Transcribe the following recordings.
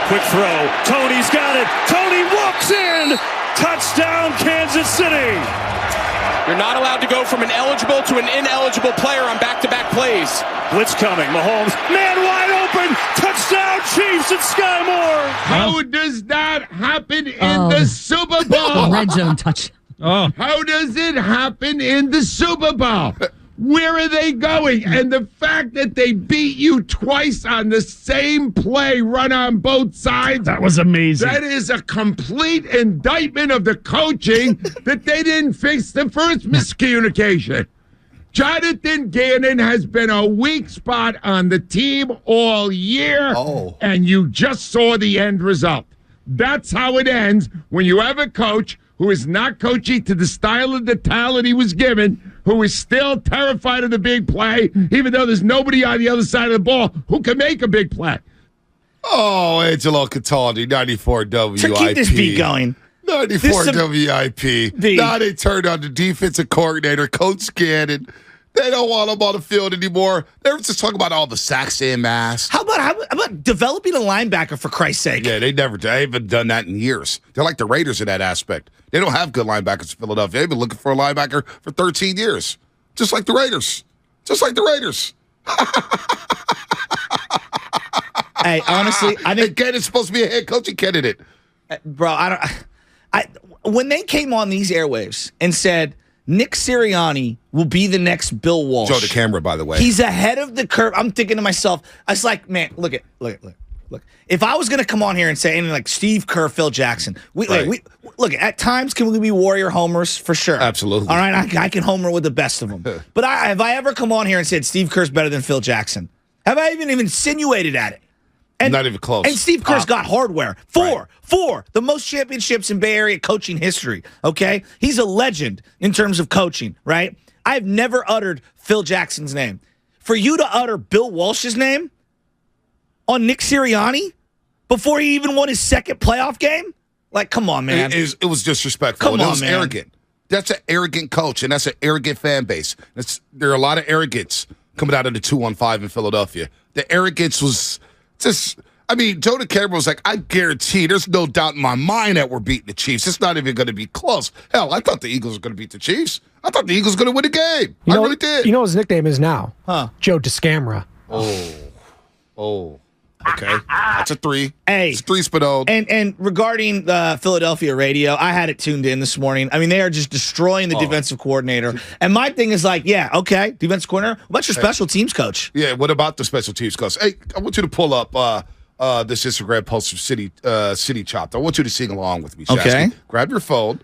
Quick throw. Tony's got it. Tony walks in. Touchdown, Kansas City. You're not allowed to go from an eligible to an ineligible player on back-to-back plays. Blitz coming. Mahomes, man wide open. Touchdown, Chiefs at Sky Moore. How does that happen in the Super Bowl? Red zone touch. Oh. How does it happen in the Super Bowl? Where are they going? And the fact that they beat you twice on the same play run on both sides. That was amazing. That is a complete indictment of the coaching that they didn't fix the first miscommunication. Jonathan Gannon has been a weak spot on the team all year, and you just saw the end result. That's how it ends when you have a coach who is not coaching to the style of the talent he was given, who is still terrified of the big play, even though there's nobody on the other side of the ball who can make a big play. Oh, Angelo Cataldi, 94 WIP. To keep this beat going. 94 WIP. Now they turned on the defensive coordinator, Coach Gannon. They don't want him on the field anymore. They're just talking about all the sacks and mass. How about developing a linebacker, for Christ's sake? Yeah, they haven't done that in years. They're like the Raiders in that aspect. They don't have good linebackers in Philadelphia. They've been looking for a linebacker for 13 years. Just like the Raiders. Hey, honestly, I think Gannon's supposed to be a head coaching candidate. Bro, when they came on these airwaves and said Nick Sirianni will be the next Bill Walsh. Show the camera, by the way. He's ahead of the curve. I'm thinking to myself, I was like, man, look. If I was going to come on here and say anything like Steve Kerr, Phil Jackson, look, at times can we be Warrior homers? For sure. Absolutely. All right, I can homer with the best of them. But have I ever come on here and said Steve Kerr's better than Phil Jackson? Have I even insinuated at it? And, not even close. And Steve Kerr's got hardware. Four. The most championships in Bay Area coaching history, okay? He's a legend in terms of coaching, right? I've never uttered Phil Jackson's name. For you to utter Bill Walsh's name on Nick Sirianni before he even won his second playoff game? Like, come on, man. It was disrespectful. It was arrogant. That's an arrogant coach, and that's an arrogant fan base. There are a lot of arrogance coming out of the 215 in Philadelphia. The arrogance was just, Joe DeCamera was like, I guarantee there's no doubt in my mind that we're beating the Chiefs. It's not even going to be close. Hell, I thought the Eagles were going to beat the Chiefs. I thought the Eagles were going to win the game. I really did. You know what his nickname is now? Joe DeScamera. Oh. Okay. That's a 3. Hey. It's 3 Spadone. And regarding the Philadelphia radio, I had it tuned in this morning. They are just destroying the defensive coordinator. And my thing is like, yeah, okay, defensive coordinator. What's your special teams coach? Yeah, what about the special teams coach? Hey, I want you to pull up this Instagram post from City Chopped. I want you to sing along with me, Shasky. Okay. Grab your phone.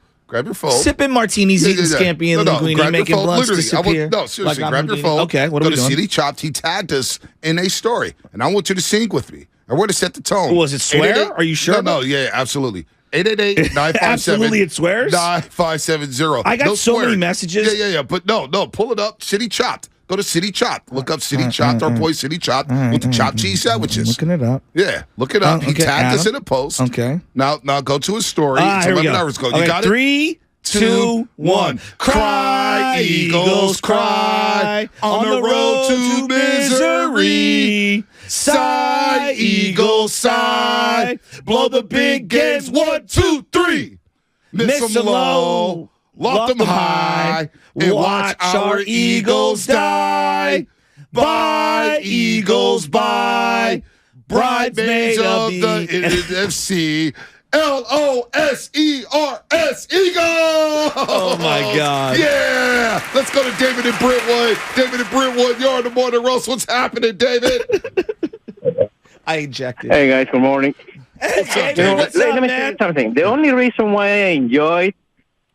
Sipping martinis, eating scampi and linguine, making blunts disappear. Seriously, grab your phone. Okay, what are we doing? Go to City Chopped. He tagged us in a story, and I want you to sing with me. I want to set the tone. Was it swear? Are you sure? No, yeah, absolutely. 888-957. Absolutely, it swears? 9570. I got so many messages. Yeah. But no, pull it up. City Chopped. Go to City Chopped. Look up City Chopped, our boy City Chopped with the chopped cheese sandwiches. Looking it up. Yeah, look it up. He tagged us in a post. Okay. Now go to his story. It's 11 hours ago. You got it? 3, 2, 1. Cry, Eagles, cry on the road to misery. Sigh, Eagles, sigh. Blow the big games. 1, 2, 3. Miss them low, loft them high, and watch our Eagles die. Bye, Eagles, bye. Bridesmaids of the NFC. LOSERS, Eagles! Oh, my God. Yeah! Let's go to David and Brentwood. David and Brentwood, you're on the morning roast. What's happening, David? I ejected. Hey, guys. Good morning. Hey, what's let up, me man? tell you something. The only reason why I enjoyed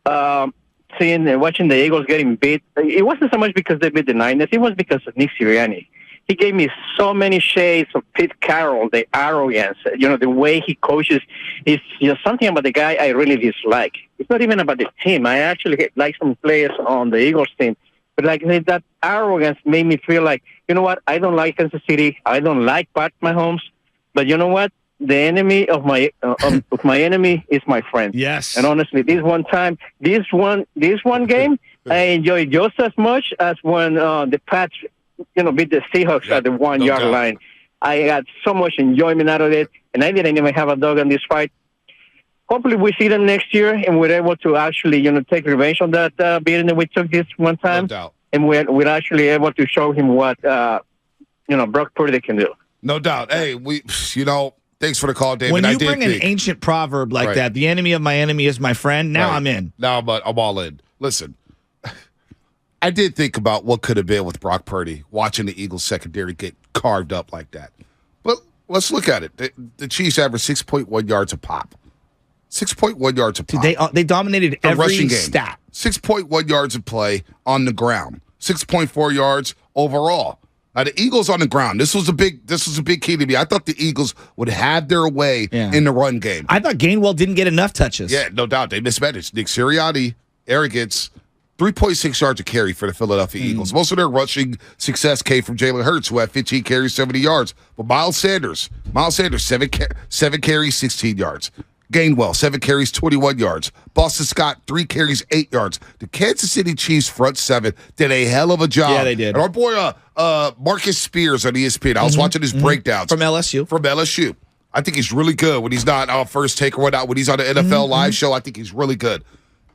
watching the Eagles getting beat, it wasn't so much because they beat the Niners. It was because of Nick Sirianni. He gave me so many shades of Pete Carroll, the arrogance, the way he coaches. It's something about the guy I really dislike. It's not even about the team. I actually like some players on the Eagles team. But that arrogance made me feel like, you know what? I don't like Kansas City. I don't like Pat Mahomes. But you know what? The enemy of my enemy is my friend. Yes. And honestly, this one game, I enjoyed just as much as when the Pats beat the Seahawks at the 1 yard line. I had so much enjoyment out of it. and I didn't even have a dog in this fight. Hopefully we see them next year, and we're able to actually, take revenge on that beating that we took this one time. No doubt. And we're actually able to show him what, Brock Purdy can do. No doubt. Hey, thanks for the call, David. When you bring an ancient proverb like that, the enemy of my enemy is my friend, now I'm in. Now I'm all in. Listen, I did think about what could have been with Brock Purdy, watching the Eagles secondary get carved up like that. But let's look at it. The Chiefs averaged 6.1 yards a pop. 6.1 yards a pop. Dude, they dominated every rushing game. stat. 6.1 yards of play on the ground. 6.4 yards overall. Now the Eagles on the ground. This was a big key to me. I thought the Eagles would have their way in the run game. I thought Gainwell didn't get enough touches. Yeah, no doubt. They mismanaged. Nick Sirianni, arrogance, 3.6 yards a carry for the Philadelphia Eagles. Most of their rushing success came from Jalen Hurts, who had 15 carries, 70 yards. But Miles Sanders, 7 carries, 16 yards. Gainwell, 7 carries, 21 yards. Boston Scott, 3 carries, 8 yards. The Kansas City Chiefs front seven did a hell of a job. Yeah, they did. And our boy Marcus Spears on ESPN, I was watching his breakdowns. From LSU. I think he's really good when he's not on First Take or whatnot. When he's on the NFL live show, I think he's really good.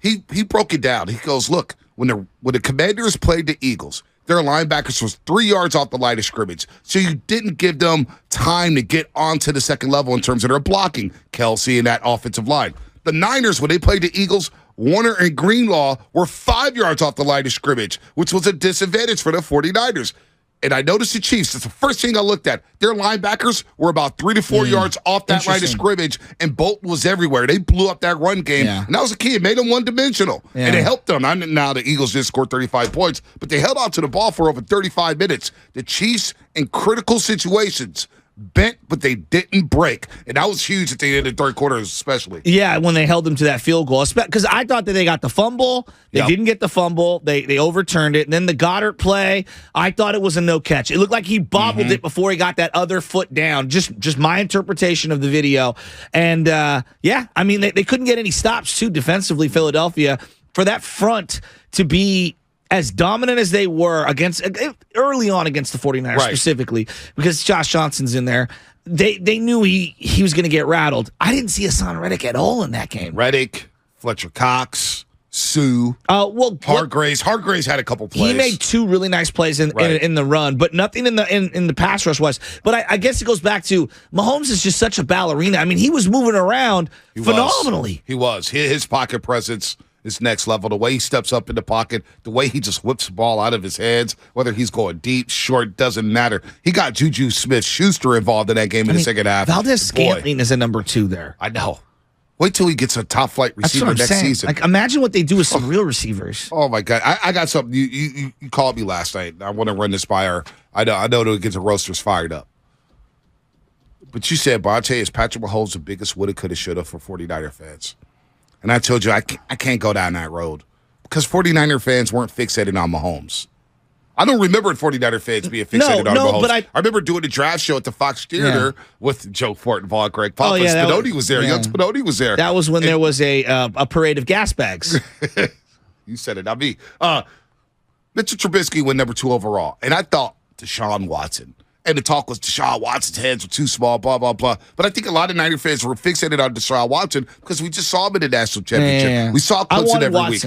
He broke it down. He goes, look, when the Commanders played the Eagles, their linebackers was 3 yards off the line of scrimmage. So you didn't give them time to get onto the second level in terms of their blocking, Kelsey and that offensive line. The Niners, when they played the Eagles, Warner and Greenlaw were 5 yards off the line of scrimmage, which was a disadvantage for the 49ers. And I noticed the Chiefs, that's the first thing I looked at. Their linebackers were about 3 to 4 yards off that line of scrimmage, and Bolton was everywhere. They blew up that run game, and that was a key. It made them one-dimensional, and it helped them. Now the Eagles did score 35 points, but they held on to the ball for over 35 minutes. The Chiefs, in critical situations, bent, but they didn't break. And that was huge at the end of the third quarter, especially. Yeah, when they held them to that field goal. Because I thought that they got the fumble. They didn't get the fumble. They overturned it. And then the Goddard play, I thought it was a no catch. It looked like he bobbled it before he got that other foot down. Just my interpretation of the video. And, they couldn't get any stops, too, defensively, Philadelphia. For that front to be as dominant as they were early on against the 49ers specifically, because Josh Johnson's in there, they knew he was going to get rattled. I didn't see Hassan Reddick at all in that game. Reddick, Fletcher Cox, Sue, Hargraves. Hargraves had a couple plays. He made 2 really nice plays in the run, but nothing in the pass rush was. But I guess it goes back to Mahomes is just such a ballerina. I mean, he was moving around phenomenally. He was. His pocket presence is next level. The way he steps up in the pocket, the way he just whips the ball out of his hands, whether he's going deep, short, doesn't matter. He got Juju Smith-Schuster involved in that game in the second half. Valdez-Scantling is a number 2 there. I know. Wait till he gets a top-flight receiver next season. Like, imagine what they do with some real receivers. Oh, my God. I got something. You called me last night. I want to run this by her. I know it'll get the roasters fired up. But you said, Bonte, is Patrick Mahomes the biggest woulda, coulda, shoulda for 49er fans? And I told you I can't go down that road because 49er fans weren't fixated on Mahomes. I don't remember 49er fans being fixated on Mahomes. But I remember doing a draft show at the Fox Theater with Joe Fortenbaugh, Greg Papa. Spinoni was there. Young Spinoni was there. That was when there was a parade of gas bags. You said it, not me. Mitchell Trubisky went number 2 overall. And I thought Deshaun Watson. And the talk was Deshaun Watson's hands were too small, blah, blah, blah. But I think a lot of Niner fans were fixated on Deshaun Watson because we just saw him in the national championship. We saw Clemson every week.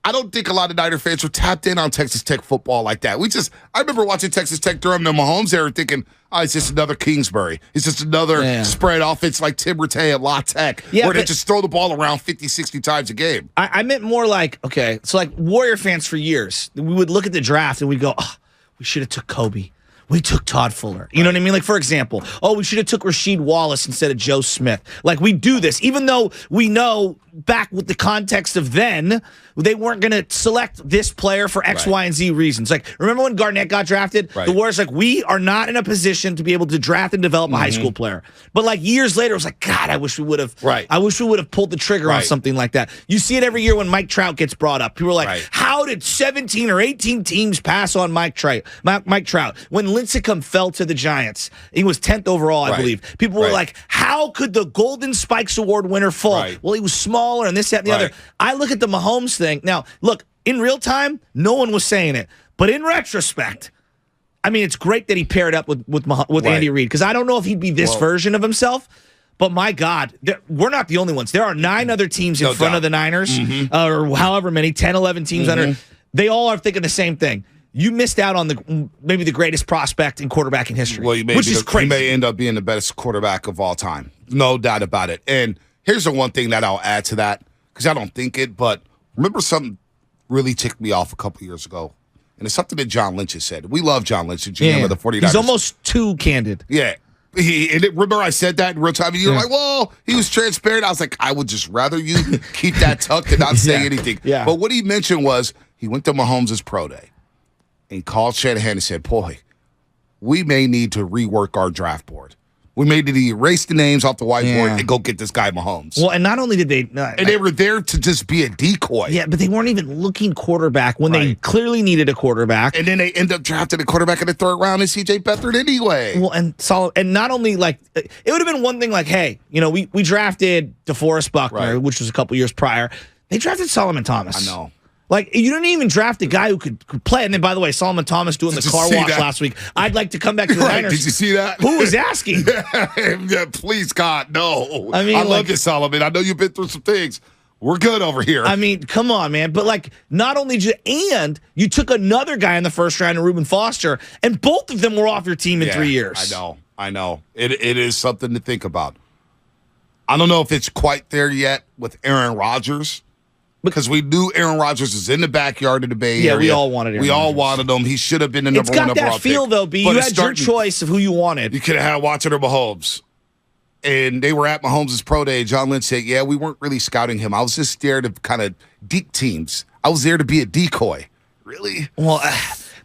I don't think a lot of Niner fans were tapped in on Texas Tech football like that. I remember watching Texas Tech during the Mahomes era thinking, it's just another Kingsbury. It's just another spread offense like Tim Rattay at La Tech where they just throw the ball around 50, 60 times a game. I meant more like, so like Warrior fans for years, we would look at the draft and we'd go, we should have took Kobe. We took Todd Fuller. You know what I mean? Like, for example, we should have took Rasheed Wallace instead of Joe Smith. Like, we do this, even though we know back with the context of then, they weren't going to select this player for X, Y, and Z reasons. Like, remember when Garnett got drafted? The Warriors, we are not in a position to be able to draft and develop a high school player. But like years later, it was like, God, I wish we would have. I wish we would have pulled the trigger on something like that. You see it every year when Mike Trout gets brought up. People are like, how did 17 or 18 teams pass on Mike Trout? When Lincecum fell to the Giants, he was 10th overall, I believe. People were like, how could the Golden Spikes Award winner fall? Well, he was smaller and this, that, and the other. I look at the Mahomes thing. Now, look, in real time, no one was saying it. But in retrospect, I mean, it's great that he paired up with Andy Reid because I don't know if he'd be this version of himself. But my God, we're not the only ones. There are 9 other teams in front of the Niners, or however many, 10, 11 teams under. They all are thinking the same thing. You missed out on maybe the greatest prospect in quarterbacking history, which is crazy. He may end up being the best quarterback of all time. No doubt about it. And here's the one thing that I'll add to that, because I don't think it, but remember something really ticked me off a couple years ago. And it's something that John Lynch has said. We love John Lynch, the GM of the 49ers. He's almost too candid. Yeah. Remember I said that in real time? And you were like, well, he was transparent. I was like, I would just rather you keep that tucked and not say anything. Yeah. But what he mentioned was he went to Mahomes' pro day and called Shanahan and said, boy, we may need to rework our draft board. We may need to erase the names off the whiteboard and go get this guy Mahomes. Well, and not only did they... and they were there to just be a decoy. Yeah, but they weren't even looking quarterback when they clearly needed a quarterback. And then they end up drafting a quarterback in the third round in C.J. Beathard anyway. Well, and not only like... It would have been one thing like, hey, we drafted DeForest Buckner, which was a couple years prior. They drafted Solomon Thomas. I know. Like, you didn't even draft a guy who could play. And then, by the way, Solomon Thomas doing the car wash last week. I'd like to come back to the Niners. Did you see that? Who was asking? Yeah, please, God, no. I mean, I love you, Solomon. I know you've been through some things. We're good over here. I mean, come on, man. But, like, not only and you took another guy in the first round, Reuben Foster, and both of them were off your team in 3 years. I know. It is something to think about. I don't know if it's quite there yet with Aaron Rodgers. Because we knew Aaron Rodgers was in the backyard of the Bay Area. Yeah, we all wanted Aaron Rodgers. Wanted him. He should have been the number one overall pick. It's got that feel, though, B. You had your choice of who you wanted. You could have had Watson or Mahomes. And they were at Mahomes' pro day. John Lynch said, yeah, we weren't really scouting him. I was just there to kind of deep teams. I was there to be a decoy. Really? Well,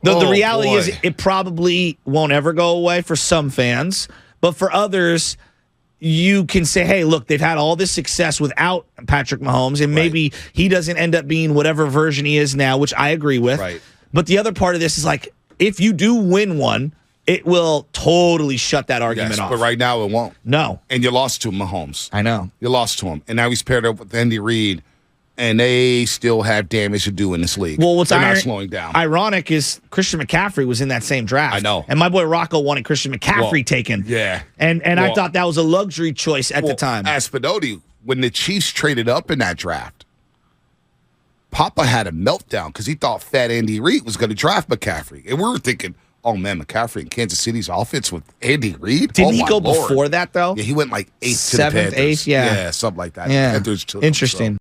the reality is it probably won't ever go away for some fans. But for others... You can say, hey, look, they've had all this success without Patrick Mahomes, and maybe he doesn't end up being whatever version he is now, which I agree with. Right. But the other part of this is like, if you do win one, it will totally shut that argument off. But right now it won't. No. And you lost to Mahomes. I know. You lost to him. And now he's paired up with Andy Reid, and they still have damage to do in this league. Well, what's They're not slowing down. Ironic is Christian McCaffrey was in that same draft. I know. And my boy Rocco wanted Christian McCaffrey taken. Yeah. And I thought that was a luxury choice at the time. Aspinodi, when the Chiefs traded up in that draft, Papa had a meltdown because he thought fat Andy Reid was going to draft McCaffrey. And we were thinking, oh, man, McCaffrey in Kansas City's offense with Andy Reid? Didn't he go before that, though? Yeah, he went like 8th to the Seventh, Panthers. 8th, yeah. Yeah, something like that. Yeah. Panthers took him, Interesting.